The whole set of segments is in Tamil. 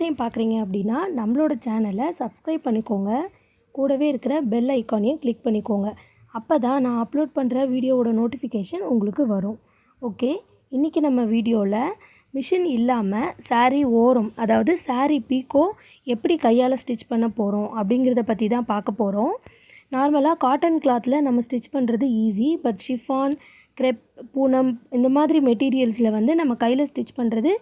டைம் பார்க்குறீங்க அப்படின்னா நம்மளோட சேனலை சப்ஸ்கிரைப் பண்ணிக்கோங்க. கூடவே இருக்கிற பெல் ஐக்கானையும் கிளிக் பண்ணிக்கோங்க. அப்போ தான் நான் அப்லோட் பண்ணுற வீடியோவோட நோட்டிஃபிகேஷன் உங்களுக்கு வரும். ஓகே, இன்றைக்கி நம்ம வீடியோவில் மிஷின் இல்லாமல் saree ஓரம், அதாவது saree பீக்கோ எப்படி கையால் ஸ்டிச் பண்ண போகிறோம் அப்படிங்கிறத பற்றி தான் பார்க்க போகிறோம். நார்மலாக காட்டன் கிளாத்தில் நம்ம ஸ்டிச் பண்ணுறது ஈஸி. பட் ஷிஃபான், க்ரெப், பூனம் இந்த மாதிரி மெட்டீரியல்ஸில் வந்து நம்ம கையில் ஸ்டிச் பண்ணுறது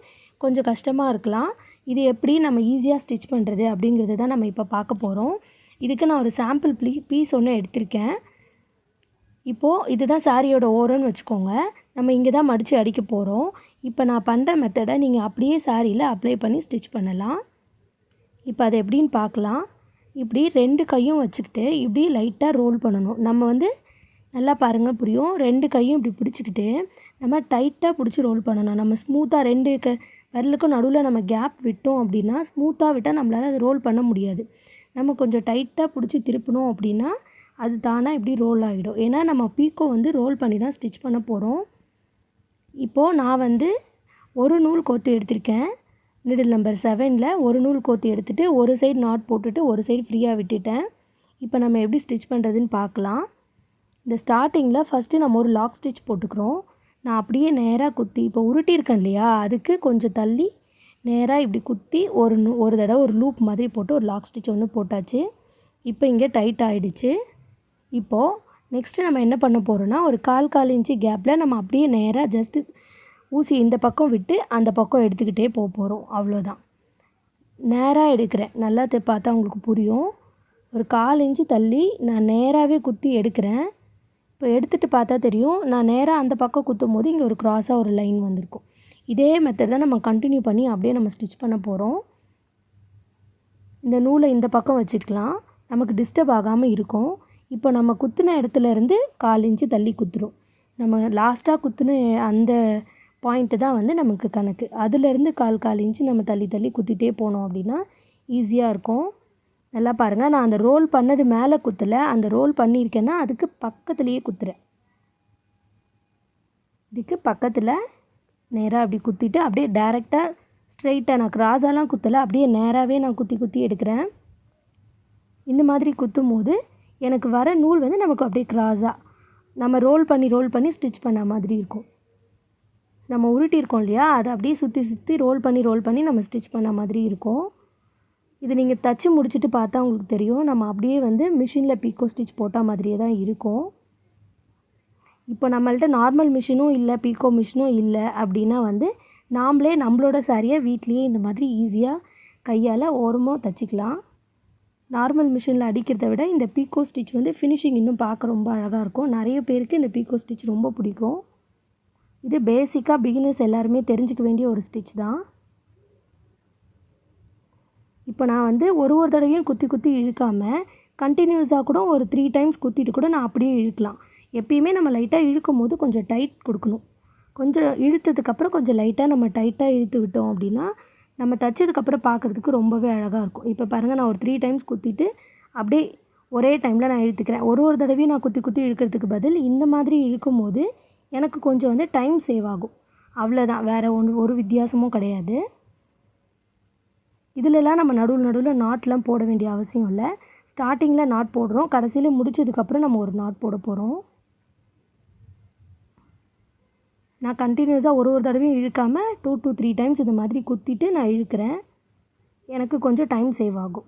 கொஞ்சம் கஷ்டமாக இருக்கலாம். இது எப்படி நம்ம ஈஸியாக ஸ்டிச் பண்ணுறது அப்படிங்கிறது தான் நம்ம இப்போ பார்க்க போகிறோம். இதுக்கு நான் ஒரு சாம்பிள் பீஸ் ஒன்று எடுத்திருக்கேன். இப்போது இதுதான் சாரியோட ஓரம்னு வச்சுக்கோங்க. நம்ம இங்கே தான் மடித்து அடிக்க போகிறோம். இப்போ நான் பண்ணுற மெத்தடை நீங்கள் அப்படியே சாரியில் அப்ளை பண்ணி ஸ்டிச் பண்ணலாம். இப்போ அது எப்படின்னு பார்க்கலாம். இப்படி 2 கையும் வச்சுக்கிட்டு இப்படி லைட்டாக ரோல் பண்ணணும். நம்ம வந்து நல்லா பாருங்கள், புரியும். 2 கையும் இப்படி பிடிச்சிக்கிட்டு நம்ம டைட்டாக பிடிச்சி ரோல் பண்ணணும். நம்ம ஸ்மூத்தாக 2 விரலுக்கும் நடுவில் நம்ம கேப் விட்டோம் அப்படின்னா, ஸ்மூத்தாக விட்டால் நம்மளால் அது ரோல் பண்ண முடியாது. நம்ம கொஞ்சம் டைட்டாக பிடிச்சி திருப்பினோம் அப்படின்னா அது தானாக இப்படி ரோல் ஆகிடும். ஏன்னா நம்ம பீக்கோ வந்து ரோல் பண்ணி தான் ஸ்டிச் பண்ண போகிறோம். இப்போது நான் வந்து ஒரு நூல் கோத்து எடுத்திருக்கேன். நீடில் நம்பர் 7ல் ஒரு நூல் கோத்து எடுத்துகிட்டு ஒரு சைடு நாட் போட்டுட்டு ஒரு சைடு ஃப்ரீயாக விட்டுட்டேன். இப்போ நம்ம எப்படி ஸ்டிச் பண்ணுறதுன்னு பார்க்கலாம். இந்த ஸ்டார்டிங்கில் ஃபஸ்ட்டு நம்ம ஒரு லாக் ஸ்டிச் போட்டுக்கிறோம். நான் அப்படியே நேராக குத்தி, இப்போ உருட்டியிருக்கேன் இல்லையா, அதுக்கு கொஞ்சம் தள்ளி நேராக இப்படி குத்தி ஒரு தடவை ஒரு லூப் மாதிரி போட்டு ஒரு லாக் ஸ்டிச் ஒன்று போட்டாச்சு. இப்போ இங்கே டைட் ஆகிடுச்சு. இப்போது நெக்ஸ்ட்டு நம்ம என்ன பண்ண போகிறோன்னா, ஒரு 1/4 இன்ச்சு கேப்பில் நம்ம அப்படியே நேராக ஜஸ்ட்டு ஊசி இந்த பக்கம் விட்டு அந்த பக்கம் எடுத்துக்கிட்டே போகிறோம். அவ்வளோதான். நேராக எடுக்கிறேன். நல்லா பார்த்தா உங்களுக்கு புரியும். ஒரு 1/4 இன்ச்சு தள்ளி நான் நேராகவே குத்தி எடுக்கிறேன். இப்போ எடுத்துகிட்டு பார்த்தா தெரியும், நான் நேராக அந்த பக்கம் குத்தும் போது இங்கே ஒரு க்ராஸாக ஒரு லைன் வந்திருக்கும். இதே மெத்தட் தான் நம்ம கண்டினியூ பண்ணி அப்படியே நம்ம ஸ்டிச் பண்ண போகிறோம். இந்த நூலை இந்த பக்கம் வச்சுக்கலாம், நமக்கு டிஸ்டர்ப் ஆகாமல் இருக்கும். இப்போ நம்ம குத்துன இடத்துலேருந்து 1/4 இன்ச்சு தள்ளி குத்துரும். நம்ம லாஸ்ட்டாக குத்துன அந்த பாயிண்ட்டு தான் வந்து நமக்கு கணக்கு. அதுலேருந்து 1/4 இன்ச்சு நம்ம தள்ளி தள்ளி குத்திகிட்டே போனோம் அப்படின்னா ஈஸியாக இருக்கும். நல்லா பாருங்கள், நான் அந்த ரோல் பண்ணது மேலே குத்தலை, அந்த ரோல் பண்ணியிருக்கேன்னா அதுக்கு பக்கத்துலேயே குத்துறேன். இதுக்கு பக்கத்தில் நேராக அப்படி குத்திட்டு அப்படியே டைரெக்டாக ஸ்ட்ரெயிட்டாக, நான் கிராஸாலாம் குத்தலை, அப்படியே நேராகவே நான் குத்தி குத்தி எடுக்கிறேன். இந்த மாதிரி குத்தும் போது எனக்கு வர நூல் வந்து நமக்கு அப்படியே கிராஸாக நம்ம ரோல் பண்ணி ஸ்டிச் பண்ண மாதிரி இருக்கும். நம்ம உருட்டியிருக்கோம் இல்லையா, அதை அப்படியே சுற்றி சுற்றி ரோல் பண்ணி நம்ம ஸ்டிச் பண்ண மாதிரி இருக்கும். இது நீங்கள் தச்சு முடிச்சுட்டு பார்த்தா உங்களுக்கு தெரியும், நம்ம அப்படியே வந்து மிஷினில் பீக்கோ ஸ்டிச் போட்டால் மாதிரியே தான் இருக்கும். இப்போ நம்மள்ட்ட நார்மல் மிஷினும் இல்லை, பீக்கோ மிஷினும் இல்லை அப்படின்னா வந்து நாமளே நம்மளோட சாரியை வீட்லேயே இந்த மாதிரி ஈஸியாக கையால் ஓரமாக தச்சுக்கலாம். நார்மல் மிஷினில் அடிக்கிறத விட இந்த பீக்கோ ஸ்டிச் வந்து ஃபினிஷிங் இன்னும் பார்க்க ரொம்ப அழகாக இருக்கும். நிறைய பேருக்கு இந்த பீக்கோ ஸ்டிச் ரொம்ப பிடிக்கும். இது பேசிக்காக பிகினர்ஸ் எல்லாருமே தெரிஞ்சுக்க வேண்டிய ஒரு ஸ்டிச் தான். இப்போ நான் வந்து ஒரு தடவையும் குத்தி குத்தி இழுக்காமல் கண்டினியூஸாக கூட ஒரு 3 டைம்ஸ் குத்திட்டு கூட நான் அப்படியே இழுக்கலாம். எப்பயுமே நம்ம லைட்டாக இழுக்கும் போது கொஞ்சம் டைட் கொடுக்கணும். கொஞ்சம் இழுத்ததுக்கப்புறம் கொஞ்சம் லைட்டாக நம்ம டைட்டாக இழுத்து விட்டோம் அப்படின்னா நம்ம தைச்சதுக்கப்புறம் பார்க்குறதுக்கு ரொம்பவே அழகாக இருக்கும். இப்போ பாருங்கள், நான் ஒரு 3 டைம்ஸ் குத்திட்டு அப்படியே ஒரே டைமில் நான் இழுத்துக்கிறேன். ஒரு தடவையும் நான் குத்தி குத்தி இழுக்கிறதுக்கு பதில் இந்த மாதிரி இழுக்கும் போது எனக்கு கொஞ்சம் வந்து டைம் சேவ் ஆகும். அவ்வளோதான், வேறு ஒரு வித்தியாசமும் கிடையாது. இதிலெல்லாம் நம்ம நடுவில் நாட்லாம் போட வேண்டிய அவசியம் இல்லை. ஸ்டார்டிங்கில் நாட் போடுறோம், கடைசியில் முடிச்சதுக்கப்புறம் நம்ம ஒரு நாட் போட போகிறோம். நான் கண்டினியூஸாக ஒரு தடவையும் இழுக்காமல் 2 to 3 டைம்ஸ் இந்த மாதிரி குத்திட்டு நான் இழுக்கிறேன். எனக்கு கொஞ்சம் டைம் சேவ் ஆகும்.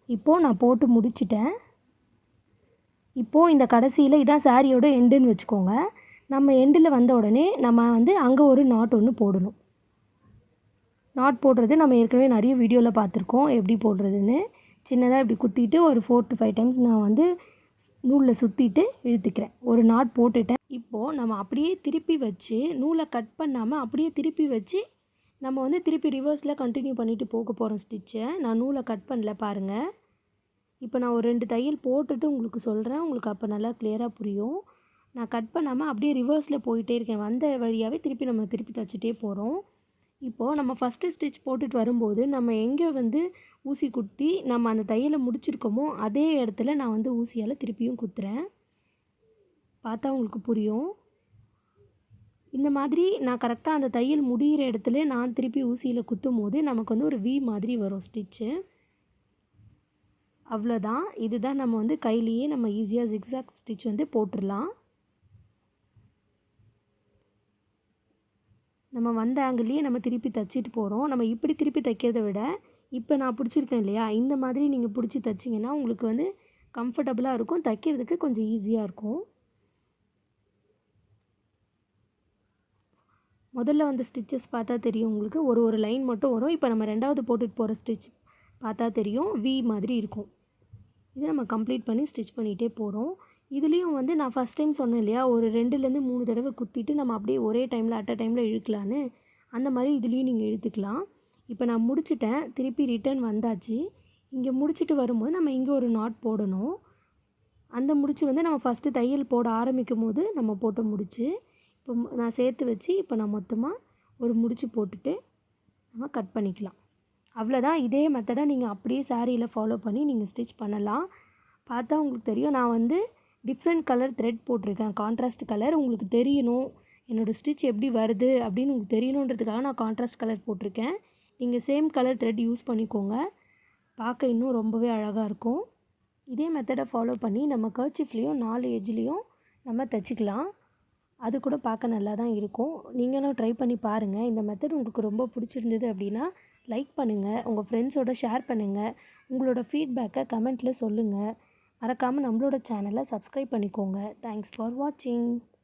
இப்போது நான் போட்டு முடிச்சிட்டேன். இப்போது இந்த கடைசியில் இதான் சாரியோட எண்டுன்னு வச்சுக்கோங்க. நம்ம எண்டில் வந்த உடனே நம்ம வந்து அங்கே ஒரு நாட் ஒன்று போடணும். நாட் போடுறது நம்ம ஏற்கனவே நிறைய வீடியோவில் பார்த்துருக்கோம் எப்படி போடுறதுன்னு. சின்னதாக இப்படி குத்திட்டு ஒரு 4 to 5 டைம்ஸ் நான் வந்து நூலில் சுற்றிட்டு இழுத்துக்கிறேன். ஒரு நாட் போட்டுட்டேன். இப்போது நம்ம அப்படியே திருப்பி வச்சு நூலை கட் பண்ணாமல் அப்படியே திருப்பி வச்சு நம்ம வந்து திருப்பி ரிவர்ஸில் கண்டினியூ பண்ணிவிட்டு போக போகிறோம் ஸ்டிச்சை. நான் நூலை கட் பண்ணல பாருங்கள். இப்போ நான் ஒரு 2 தையல் போட்டுட்டு உங்களுக்கு சொல்கிறேன், உங்களுக்கு அப்போ நல்லா கிளியராக புரியும். நான் கட் பண்ணாமல் அப்படியே ரிவர்ஸில் போயிட்டே இருக்கேன். வந்த வழியாகவே திருப்பி தைச்சிட்டே போகிறோம். இப்போது நம்ம ஃபஸ்ட்டு ஸ்டிச் போட்டுட்டு வரும்போது நம்ம எங்கே வந்து ஊசி குத்தி நம்ம அந்த தையலை முடிச்சிருக்கோமோ அதே இடத்துல நான் வந்து ஊசியால் திருப்பியும் குத்துறேன். பார்த்தா உங்களுக்கு புரியும். இந்த மாதிரி நான் கரெக்டாக அந்த தையல் முடிகிற இடத்துல நான் திருப்பி ஊசியில் குத்தும் போது நமக்கு வந்து ஒரு வி மாதிரி வரும் ஸ்டிச்சு. அவ்வளோதான். இதுதான் நம்ம வந்து கையிலேயே நம்ம ஈஸியாக ஜிக்ஸாக் ஸ்டிச் வந்து போட்டுடலாம். நம்ம வந்த ஆங்கிள்லேயே நம்ம திருப்பி தைச்சிட்டு போகிறோம். நம்ம இப்படி திருப்பி தைக்கிறத விட இப்போ நான் பிடிச்சிருக்கேன் இல்லையா, இந்த மாதிரி நீங்கள் பிடிச்சி தைச்சிங்கன்னா உங்களுக்கு வந்து கம்ஃபர்டபுளாக இருக்கும், தைக்கிறதுக்கு கொஞ்சம் ஈஸியாக இருக்கும். முதல்ல வந்த ஸ்டிச்சஸ் பார்த்தா தெரியும் உங்களுக்கு, ஒரு லைன் மட்டும் வரும். இப்போ நம்ம 2வது போட்டுட்டு போகிற ஸ்டிச் பார்த்தா தெரியும், வி மாதிரி இருக்கும். இதை நம்ம கம்ப்ளீட் பண்ணி ஸ்டிச் பண்ணிகிட்டே போகிறோம். இதுலேயும் வந்து நான் ஃபஸ்ட் டைம் சொன்னேன் இல்லையா, ஒரு 2லேருந்து 3 தடவை குத்திட்டு நம்ம அப்படியே ஒரே டைமில் அட் அ டைமில் இழுக்கலான்னு, அந்த மாதிரி இதுலேயும் நீங்கள் இழுத்துக்கலாம். இப்போ நான் முடிச்சிட்டேன், திருப்பி ரிட்டர்ன் வந்தாச்சு. இங்கே முடிச்சுட்டு வரும்போது நம்ம இங்கே ஒரு நாட் போடணும். அந்த முடிச்சு வந்து நம்ம ஃபஸ்ட்டு தையல் போட ஆரம்பிக்கும் போது நம்ம போட்ட முடிச்சு. இப்போ நான் சேர்த்து வச்சு இப்போ நான் மொத்தமாக ஒரு முடிச்சு போட்டுட்டு நம்ம கட் பண்ணிக்கலாம். அவ்வளோதான். இதே மெத்தடை நீங்கள் அப்படியே சாரியில் ஃபாலோ பண்ணி நீங்கள் ஸ்டிச் பண்ணலாம். பார்த்தா உங்களுக்கு தெரியும், நான் வந்து டிஃப்ரெண்ட் கலர் த்ரெட் போட்டிருக்கேன், கான்ட்ராஸ்ட் கலர். உங்களுக்கு தெரியணும் என்னோடய ஸ்டிச் எப்படி வருது அப்படின்னு உங்களுக்கு தெரியணுன்றதுக்காக நான் கான்ட்ராஸ்ட் கலர் போட்டிருக்கேன். நீங்கள் சேம் கலர் த்ரெட் யூஸ் பண்ணிக்கோங்க, பார்க்க இன்னும் ரொம்பவே அழகாக இருக்கும். இதே மெத்தடை ஃபாலோ பண்ணி நம்ம கர்ச்சீஃப்லேயும் 4 எட்ஜ்லேயும் நம்ம தைச்சிக்கலாம். அது கூட பார்க்க நல்லா தான் இருக்கும். நீங்களும் ட்ரை பண்ணி பாருங்கள். இந்த மெத்தட் உங்களுக்கு ரொம்ப பிடிச்சிருந்தது அப்படின்னா லைக் பண்ணுங்கள், உங்கள் ஃப்ரெண்ட்ஸோட ஷேர் பண்ணுங்கள், உங்களோட ஃபீட்பேக்கை கமெண்ட்டில் சொல்லுங்கள். மறக்காமல் நம்மளோட சேனலை சப்ஸ்கிரைப் பண்ணிக்கோங்க. தேங்க்ஸ் ஃபார் வாட்சிங்.